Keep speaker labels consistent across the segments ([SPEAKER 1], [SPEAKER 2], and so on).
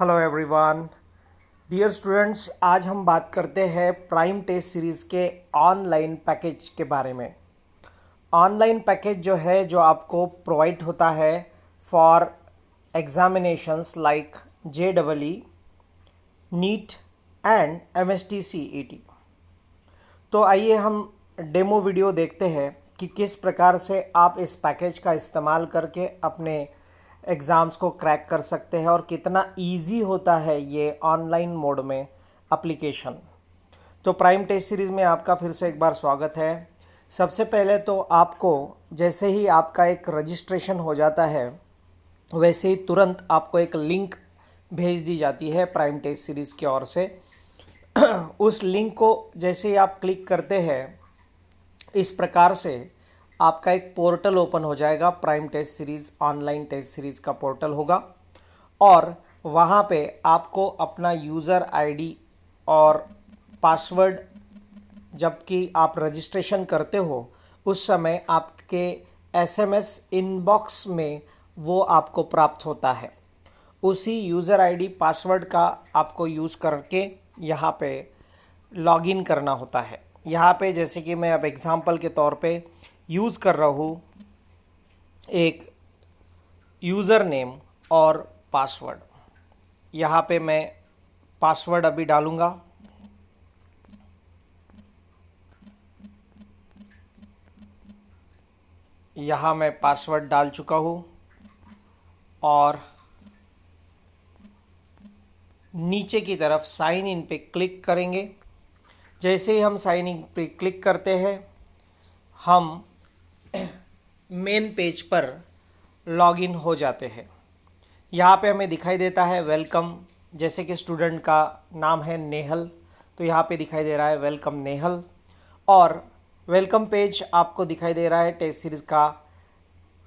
[SPEAKER 1] Hello everyone. Dear students, आज हम बात करते हैं प्राइम टेस्ट सीरीज़ के ऑनलाइन पैकेज के बारे में। ऑनलाइन पैकेज जो है जो आपको प्रोवाइड होता है for examinations like JEE, neat and MST CET। तो आइए हम डेमो वीडियो देखते हैं कि किस प्रकार से आप इस पैकेज का इस्तेमाल करके अपने एग्ज़ाम्स को क्रैक कर सकते हैं और कितना इजी होता है ये ऑनलाइन मोड में एप्लीकेशन। तो प्राइम टेस्ट सीरीज़ में आपका फिर से एक बार स्वागत है। सबसे पहले तो आपको जैसे ही आपका एक रजिस्ट्रेशन हो जाता है वैसे ही तुरंत आपको एक लिंक भेज दी जाती है प्राइम टेस्ट सीरीज़ की ओर से। उस लिंक को जैसे ही आप क्लिक करते हैं इस प्रकार से आपका एक पोर्टल ओपन हो जाएगा। Prime test series online test series का पोर्टल होगा और वहाँ पे आपको अपना यूज़र आईडी और पासवर्ड जबकि आप रजिस्ट्रेशन करते हो उस समय आपके SMS इनबॉक्स में वो आपको प्राप्त होता है। उसी यूज़र आईडी पासवर्ड का आपको यूज़ करके यहाँ पे लॉगिन करना होता है। यहाँ पे जैसे कि मैं अब एग्ज़ाम्पल के तौर पे यूज़ कर रहा हूँ एक यूज़र नेम और पासवर्ड। यहाँ पे मैं पासवर्ड अभी डालूँगा। यहाँ मैं पासवर्ड डाल चुका हूँ और नीचे की तरफ साइन इन पे क्लिक करेंगे। जैसे ही हम साइन इन पे क्लिक करते हैं हम मेन पेज पर लॉगिन हो जाते हैं। यहाँ पे हमें दिखाई देता है वेलकम। जैसे कि स्टूडेंट का नाम है नेहल, तो यहाँ पे दिखाई दे रहा है वेलकम नेहल। और वेलकम पेज आपको दिखाई दे रहा है टेस्ट सीरीज़ का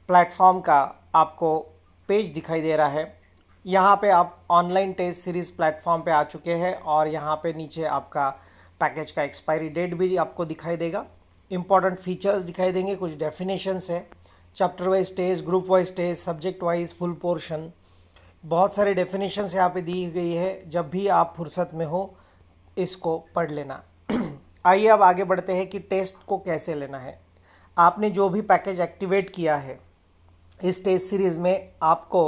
[SPEAKER 1] प्लेटफॉर्म का आपको पेज दिखाई दे रहा है। यहाँ पे आप ऑनलाइन टेस्ट सीरीज़ प्लेटफॉर्म पे आ चुके हैं और यहाँ पे नीचे आपका पैकेज का एक्सपायरी डेट भी आपको दिखाई देगा। इम्पॉर्टेंट फीचर्स दिखाई देंगे, कुछ डेफिनेशंस है, chapter wise test, group wise test, subject wise full portion, बहुत सारे डेफिनेशंस यहाँ पे दी गई है। जब भी आप फुर्सत में हो इसको पढ़ लेना। आइए अब आगे बढ़ते हैं कि टेस्ट को कैसे लेना है। आपने जो भी पैकेज एक्टिवेट किया है इस टेस्ट सीरीज़ में आपको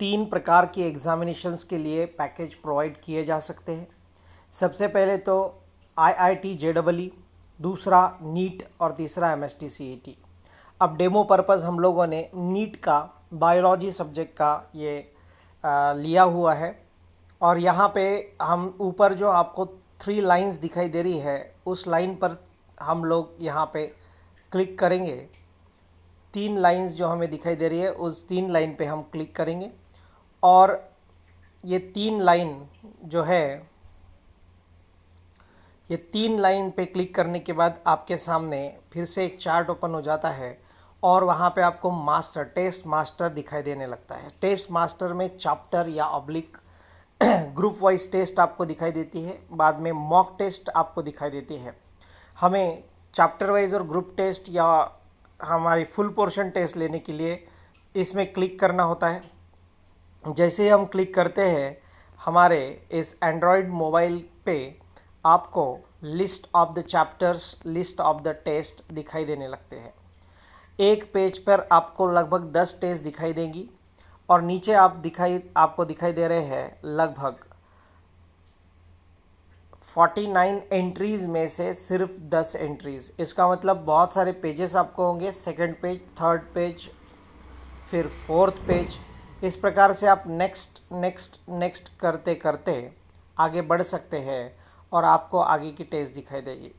[SPEAKER 1] 3 प्रकार की एग्जामिनेशंस के लिए पैकेज प्रोवाइड किए जा सकते हैं। सबसे पहले तो IIT JEE, दूसरा नीट और तीसरा MST CET। अब डेमो पर्पज़ हम लोगों ने नीट का बायोलॉजी सब्जेक्ट का ये लिया हुआ है और यहाँ पे हम ऊपर जो आपको 3 लाइंस दिखाई दे रही है उस लाइन पर हम लोग यहाँ पे क्लिक करेंगे। 3 लाइंस जो हमें दिखाई दे रही है उस 3 लाइन पे हम क्लिक करेंगे और ये 3 लाइन जो है ये 3 लाइन पे क्लिक करने के बाद आपके सामने फिर से एक चार्ट ओपन हो जाता है और वहाँ पे आपको मास्टर टेस्ट मास्टर दिखाई देने लगता है। टेस्ट मास्टर में चैप्टर या ऑब्लिक ग्रुप वाइज टेस्ट आपको दिखाई देती है, बाद में मॉक टेस्ट आपको दिखाई देती है। हमें चैप्टर वाइज और ग्रुप टेस्ट या हमारी फुल पोर्शन टेस्ट लेने के लिए इसमें क्लिक करना होता है। जैसे ही हम क्लिक करते हैं हमारे इस एंड्रॉयड मोबाइल पे आपको list of the chapters, list of the test दिखाई देने लगते हैं। एक पेज पर आपको लगभग 10 टेस्ट दिखाई देंगी और नीचे आपको दिखाई दे रहे हैं लगभग 49 एंट्रीज़ में से सिर्फ 10 एंट्रीज़। इसका मतलब बहुत सारे पेजेस आपको होंगे, सेकंड पेज, थर्ड पेज, फिर फोर्थ पेज। इस प्रकार से आप नेक्स्ट नेक्स्ट नेक्स्ट करते करते आगे बढ़ सकते हैं और आपको आगे की टेस्ट दिखाई देगी।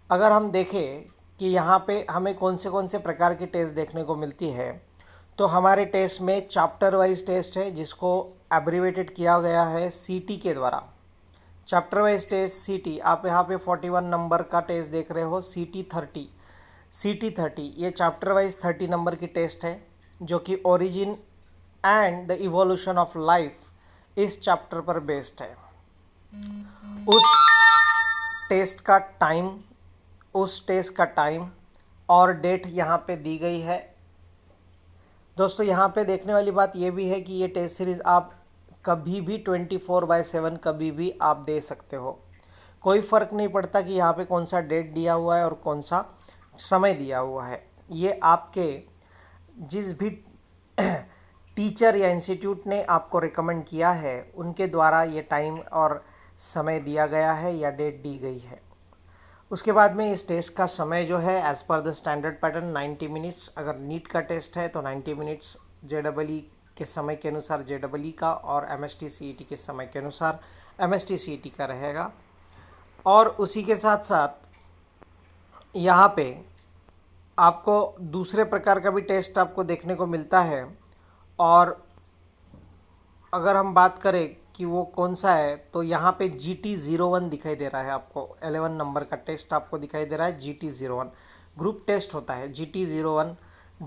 [SPEAKER 1] अगर हम देखें कि यहाँ पे हमें कौन से प्रकार की टेस्ट देखने को मिलती है तो हमारे टेस्ट में चैप्टर वाइज टेस्ट है जिसको एब्रीवेटेड किया गया है CT के द्वारा। चैप्टर वाइज टेस्ट CT, आप यहाँ पे 41 नंबर का टेस्ट देख रहे हो। CT 30 ये चैप्टर वाइज 30 नंबर की टेस्ट है जो कि origin and the evolution of life इस चैप्टर पर बेस्ड है। उस टेस्ट का टाइम और डेट यहाँ पे दी गई है। दोस्तों यहाँ पे देखने वाली बात ये भी है कि ये टेस्ट सीरीज़ आप कभी भी 24/7 कभी भी आप दे सकते हो। कोई फ़र्क नहीं पड़ता कि यहाँ पे कौन सा डेट दिया हुआ है और कौन सा समय दिया हुआ है। ये आपके जिस भी टीचर या इंस्टीट्यूट ने आपको रिकमेंड किया है उनके द्वारा ये टाइम और समय दिया गया है या डेट दी गई है। उसके बाद में इस टेस्ट का समय जो है as per the standard pattern 90 minutes. अगर नीट का टेस्ट है तो 90 मिनट्स JEE के समय के अनुसार JEE का, और MST CET के समय के अनुसार MST CET का रहेगा। और उसी के साथ साथ यहाँ पे आपको दूसरे प्रकार का भी टेस्ट आपको देखने को मिलता है। और अगर हम बात करें कि वो कौन सा है तो यहाँ पे GT01 दिखाई दे रहा है आपको। 11 नंबर का टेस्ट आपको दिखाई दे रहा है GT01। ग्रुप टेस्ट होता है GT01।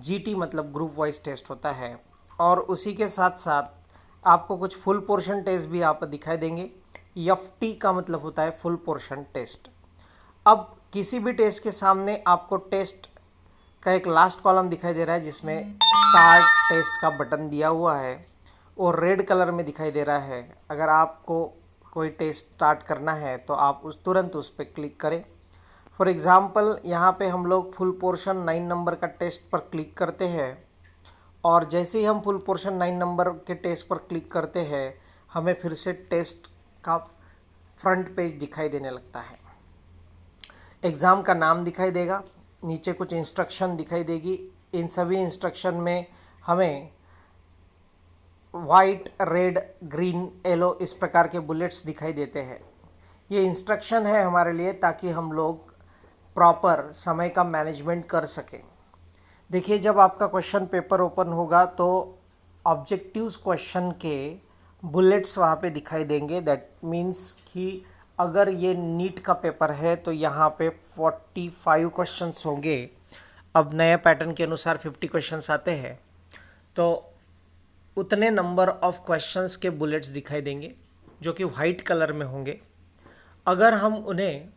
[SPEAKER 1] GT मतलब ग्रुप वाइज टेस्ट होता है। और उसी के साथ साथ आपको कुछ फुल पोर्शन टेस्ट भी आप दिखाई देंगे। FT का मतलब होता है फुल पोर्शन टेस्ट। अब किसी भी टेस्ट के सामने आपको टेस्ट का एक लास्ट कॉलम दिखाई दे रहा है जिसमें स्टार्ट टेस्ट का बटन दिया हुआ है और रेड कलर में दिखाई दे रहा है। अगर आपको कोई टेस्ट स्टार्ट करना है तो आप तुरंत उस पर क्लिक करें। फॉर एग्ज़ाम्पल यहाँ पे हम लोग फुल पोर्शन 9 नंबर का टेस्ट पर क्लिक करते हैं, और जैसे ही हम फुल पोर्शन 9 नंबर के टेस्ट पर क्लिक करते हैं हमें फिर से टेस्ट का फ्रंट पेज दिखाई देने लगता है। एग्ज़ाम का नाम दिखाई देगा, नीचे कुछ इंस्ट्रक्शन दिखाई देगी। इन सभी इंस्ट्रक्शन में हमें वाइट, रेड, ग्रीन, येलो इस प्रकार के बुलेट्स दिखाई देते हैं। ये इंस्ट्रक्शन है हमारे लिए ताकि हम लोग प्रॉपर समय का मैनेजमेंट कर सकें। देखिए, जब आपका क्वेश्चन पेपर ओपन होगा तो ऑब्जेक्टिव्स क्वेश्चन के बुलेट्स वहाँ पे दिखाई देंगे। दैट मीन्स कि अगर ये नीट का पेपर है तो यहाँ पे 45 क्वेश्चंस होंगे। अब नए पैटर्न के अनुसार 50 क्वेश्चंस आते हैं, तो उतने नंबर ऑफ क्वेश्चंस के बुलेट्स दिखाई देंगे जो कि वाइट कलर में होंगे। अगर हम उन्हें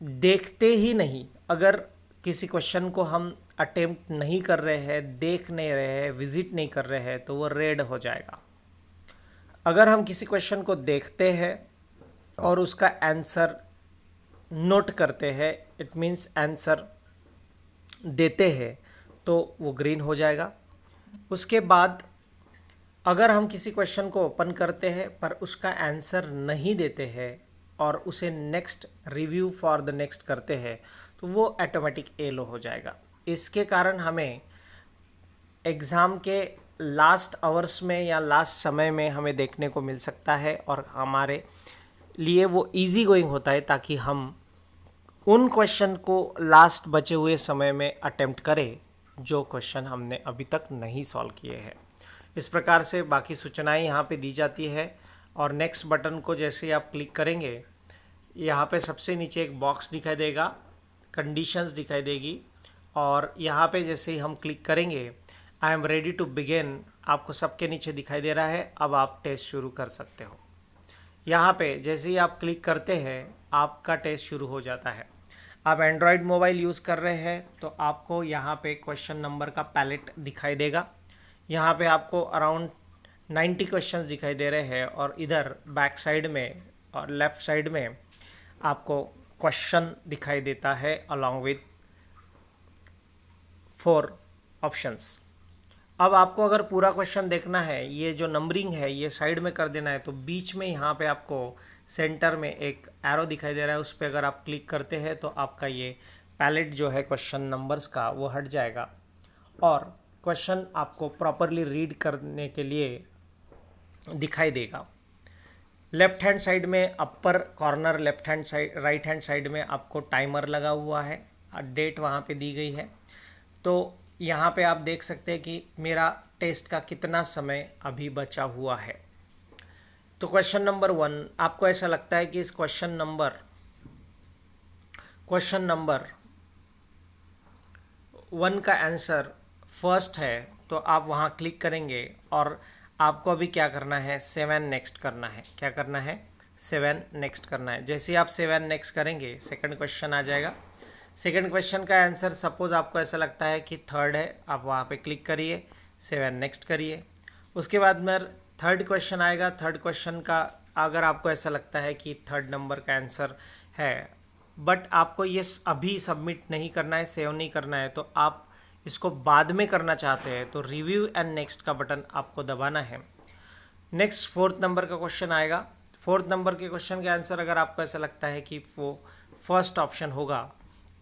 [SPEAKER 1] देखते ही नहीं, अगर किसी क्वेश्चन को हम अटेम्प्ट नहीं कर रहे हैं, देख नहीं रहे हैं, विजिट नहीं कर रहे हैं, तो वो रेड हो जाएगा। अगर हम किसी क्वेश्चन को देखते हैं और उसका आंसर नोट करते हैं, इट मीन्स आंसर देते हैं, तो वो ग्रीन हो जाएगा। उसके बाद अगर हम किसी क्वेश्चन को ओपन करते हैं पर उसका आंसर नहीं देते हैं और उसे next review for the next करते हैं तो वो ऑटोमेटिक येलो हो जाएगा। इसके कारण हमें एग्ज़ाम के लास्ट आवर्स में या लास्ट समय में हमें देखने को मिल सकता है, और हमारे लिए वो इजी गोइंग होता है ताकि हम उन क्वेश्चन को लास्ट बचे हुए समय में अटेम्प्ट करें जो क्वेश्चन हमने अभी तक नहीं सॉल्व किए हैं। इस प्रकार से बाकी सूचनाएं यहाँ पे दी जाती है। और नेक्स्ट बटन को जैसे ही आप क्लिक करेंगे, यहाँ पे सबसे नीचे एक बॉक्स दिखाई देगा, कंडीशंस दिखाई देगी, और यहाँ पे जैसे ही हम क्लिक करेंगे I am ready to begin आपको सबके नीचे दिखाई दे रहा है। अब आप टेस्ट शुरू कर सकते हो। यहाँ पे जैसे ही आप क्लिक करते हैं आपका टेस्ट शुरू हो जाता है। आप एंड्रॉयड मोबाइल यूज़ कर रहे हैं तो आपको यहाँ पे क्वेश्चन नंबर का पैलेट दिखाई देगा। यहाँ पे आपको अराउंड 90 क्वेश्चंस दिखाई दे रहे हैं, और इधर बैक साइड में और लेफ़्ट साइड में आपको क्वेश्चन दिखाई देता है अलॉन्ग विथ 4 ऑप्शंस। अब आपको अगर पूरा क्वेश्चन देखना है, ये जो नंबरिंग है ये साइड में कर देना है, तो बीच में यहाँ पे आपको सेंटर में एक एरो दिखाई दे रहा है, उस पर अगर आप क्लिक करते हैं तो आपका ये पैलेट जो है क्वेश्चन नंबर्स का वो हट जाएगा, और क्वेश्चन आपको प्रॉपरली रीड करने के लिए दिखाई देगा। लेफ़्ट हैंड साइड में अपर corner left hand side, right hand side में आपको टाइमर लगा हुआ है, डेट वहाँ पे दी गई है। तो यहाँ पे आप देख सकते हैं कि मेरा टेस्ट का कितना समय अभी बचा हुआ है। तो क्वेश्चन नंबर 1, आपको ऐसा लगता है कि इस क्वेश्चन नंबर 1 का आंसर फर्स्ट है, तो आप वहाँ क्लिक करेंगे और आपको अभी क्या करना है, 7 नेक्स्ट करना है। क्या करना है, 7 नेक्स्ट करना है। जैसे ही आप 7 नेक्स्ट करेंगे सेकंड क्वेश्चन आ जाएगा। सेकंड क्वेश्चन का आंसर सपोज आपको ऐसा लगता है कि थर्ड है, आप वहाँ पे क्लिक करिए, 7 नेक्स्ट करिए। उसके बाद में थर्ड क्वेश्चन आएगा। थर्ड क्वेश्चन का अगर आपको ऐसा लगता है कि थर्ड नंबर का आंसर है बट आपको ये अभी सबमिट नहीं करना है, सेव नहीं करना है, तो आप इसको बाद में करना चाहते हैं तो रिव्यू एंड नेक्स्ट का बटन आपको दबाना है। नेक्स्ट फोर्थ नंबर का क्वेश्चन आएगा। फोर्थ नंबर के क्वेश्चन का आंसर अगर आपको ऐसा लगता है कि वो फर्स्ट ऑप्शन होगा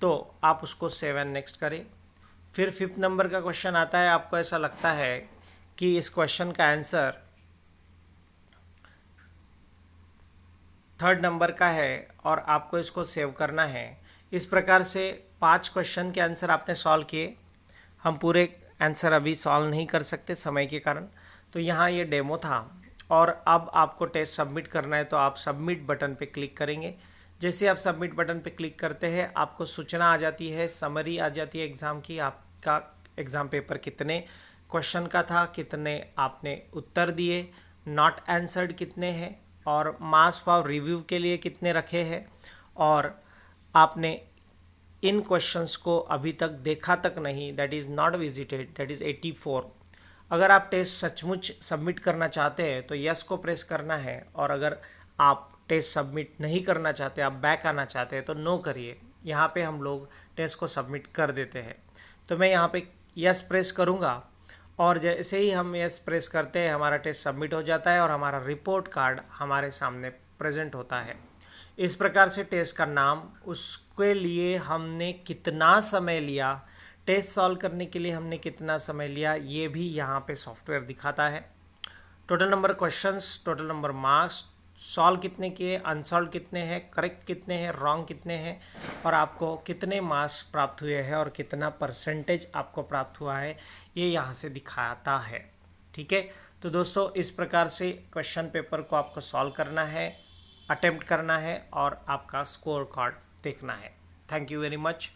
[SPEAKER 1] तो आप उसको सेव एंड नेक्स्ट करें। फिर फिफ्थ नंबर का क्वेश्चन आता है, आपको ऐसा लगता है कि इस क्वेश्चन का आंसर थर्ड नंबर का है और आपको इसको सेव करना है। इस प्रकार से 5 क्वेश्चन के आंसर आपने सॉल्व किए। हम पूरे आंसर अभी सॉल्व नहीं कर सकते समय के कारण, तो यहाँ ये डेमो था और अब आपको टेस्ट सबमिट करना है तो आप सबमिट बटन पे क्लिक करेंगे। जैसे आप सबमिट बटन पे क्लिक करते हैं आपको सूचना आ जाती है, समरी आ जाती है एग्ज़ाम की, आपका एग्ज़ाम पेपर कितने क्वेश्चन का था, कितने आपने उत्तर दिए, नॉट आंसर्ड कितने हैं और मार्क्स फॉर रिव्यू के लिए कितने रखे हैं, और आपने इन क्वेश्चंस को अभी तक देखा तक नहीं, that is not visited, that is 84। अगर आप टेस्ट सचमुच सबमिट करना चाहते हैं तो यस को प्रेस करना है, और अगर आप टेस्ट सबमिट नहीं करना चाहते, आप बैक आना चाहते हैं तो नो करिए। यहाँ पे हम लोग टेस्ट को सबमिट कर देते हैं। तो मैं यहाँ पे यस प्रेस करूँगा और जैसे ही हम यस प्रेस करते हैं हमारा टेस्ट सबमिट हो जाता है और हमारा रिपोर्ट कार्ड हमारे सामने प्रेजेंट होता है। इस प्रकार से टेस्ट का नाम, उसके लिए हमने कितना समय लिया, टेस्ट सॉल्व करने के लिए हमने कितना समय लिया, ये भी यहाँ पे सॉफ्टवेयर दिखाता है। Total number questions, total number marks, solve कितने किए, अनसॉल्व कितने हैं, करेक्ट कितने हैं, रॉन्ग कितने हैं, और आपको कितने मार्क्स प्राप्त हुए हैं और कितना परसेंटेज आपको प्राप्त हुआ है, ये यहाँ से दिखाता है। ठीक है, तो दोस्तों इस प्रकार से क्वेश्चन पेपर को आपको सॉल्व करना है, अटेम्प्ट करना है और आपका स्कोर कार्ड देखना है। Thank you very much.